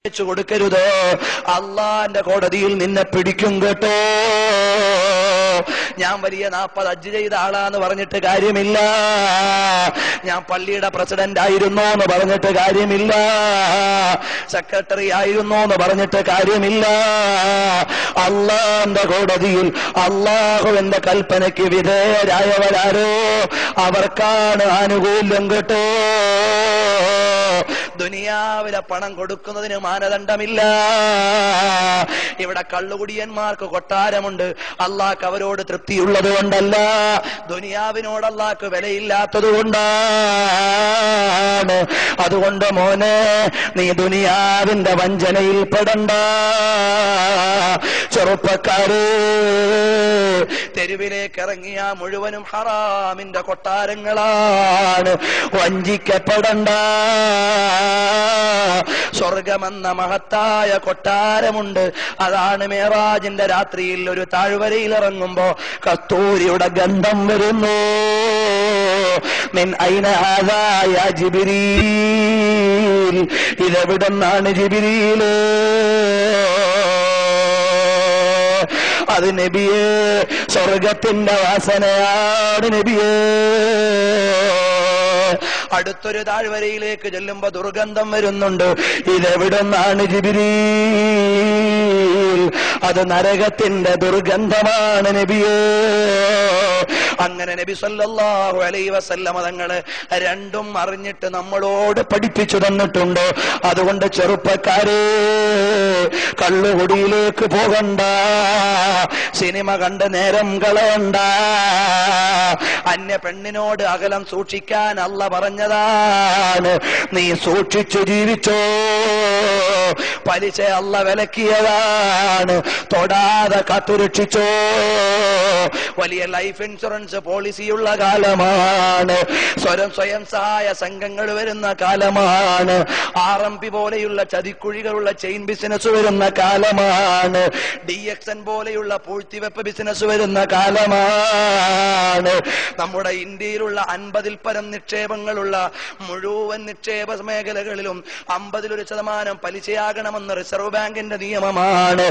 കൊടുക്കരുത്. അള്ളാന്റെ കോടതിയിൽ നിന്നെ പിടിക്കും കേട്ടോ. ഞാൻ വലിയ 40 ഹജ്ജ് ചെയ്ത ആളാന്ന് പറഞ്ഞിട്ട് കാര്യമില്ല, ഞാൻ പള്ളിയുടെ പ്രസിഡന്റ് ആയിരുന്നു എന്ന് പറഞ്ഞിട്ട് കാര്യമില്ല, സെക്രട്ടറി ആയിരുന്നു എന്ന് പറഞ്ഞിട്ട് കാര്യമില്ല. അള്ളാന്റെ കോടതിയിൽ അള്ളാഹുവിന്റെ കൽപ്പനയ്ക്ക് വിധേയരായവരാരോ അവർക്കാണ് ആനുകൂല്യം കേട്ടോ. ദുനിയാവിലെ പണം കൊടുക്കുന്നതിന് മാനദണ്ഡമില്ല. ഇവിടെ കള്ളുകുടിയന്മാർക്ക് കൊട്ടാരമുണ്ട്, അള്ളാഹ്ക്ക് അവരോട് തൃപ്തിയുള്ളത് കൊണ്ടല്ല, ദുനിയാവിനോട് അള്ളാഹ്ക്ക് വിലയില്ലാത്തത് കൊണ്ടാണ്. അതുകൊണ്ട് മോനെ, നീ ദുനിയാവിന്റെ വഞ്ചനയിൽ പെടണ്ട. ചെറുപ്പക്കാര്, തെരുവിലേക്ക് ഇറങ്ങിയ മുഴുവനും ഹറാമിന്റെ കൊട്ടാരങ്ങളാണ്. വഞ്ചിക്കപ്പെടണ്ട. സ്വർഗമെന്ന മഹത്തായ കൊട്ടാരമുണ്ട്. അതാണ് മേറാജിന്റെ രാത്രിയിൽ ഒരു താഴ്വരയിൽ ഇറങ്ങുമ്പോ കസ്തൂരിയുടെ ഗന്ധം വരുന്നു. മിൻ ഐന ഹാദാ യാ ജിബ്രീൽ, ഇതെവിടെന്നാണ് ജിബ്രീല്? അത് നബിയേ, സ്വർഗത്തിന്റെ വാസനയാണ് നബിയേ. അടുത്തൊരു താഴ്വരയിലേക്ക് ചെല്ലുമ്പോ ദുർഗന്ധം വരുന്നുണ്ട്. ഇതെവിടുന്നാണ് ജിബ്രീൽ? അത് നരകത്തിന്റെ ദുർഗന്ധമാണ് നബിയേ. അങ്ങനെ നബി സല്ലല്ലാഹു അലൈഹി വസല്ലമ തങ്ങള് രണ്ടും അറിഞ്ഞിട്ട് നമ്മളോട് പഠിപ്പിച്ചു തന്നിട്ടുണ്ട്. അതുകൊണ്ട് ചെറുപ്പക്കാരെ, കള്ളുകുടിയിലേക്ക് പോകണ്ട, സിനിമ കണ്ട് നേരം കളയണ്ട, അന്യ പെണ്ണിനോട് അകലം സൂക്ഷിക്കാൻ അല്ല പറഞ്ഞതാണ്. നീ സൂക്ഷിച്ചു ജീവിച്ചോ. പലിശ അല്ല വിലക്കിയതാണ്, തൊടാതെ കാത്തുരക്ഷിച്ചോ. വലിയ ലൈഫ് ഇൻഷുറൻസ് പോളിസിയുള്ള കാലമാണ്. സ്വയം സഹായ സംഘങ്ങൾ വരുന്ന കാലമാണ്. RMP പോലെയുള്ള ചതിക്കുഴികളുള്ള ചെയിൻ ബിസിനസ് വരുന്ന കാലമാണ്. DXN പോലെയുള്ള പൂഴ്ത്തിവെപ്പ് ബിസിനസ് വരുന്ന കാലമാണ്. നമ്മുടെ ഇന്ത്യയിലുള്ള 50-ൽ പരം നിക്ഷേപങ്ങളുള്ള മുഴുവൻ നിക്ഷേപ മേഖലകളിലും 50-ൽ 1% പലിശയാകണമെന്ന് റിസർവ് ബാങ്കിന്റെ നിയമമാണ്.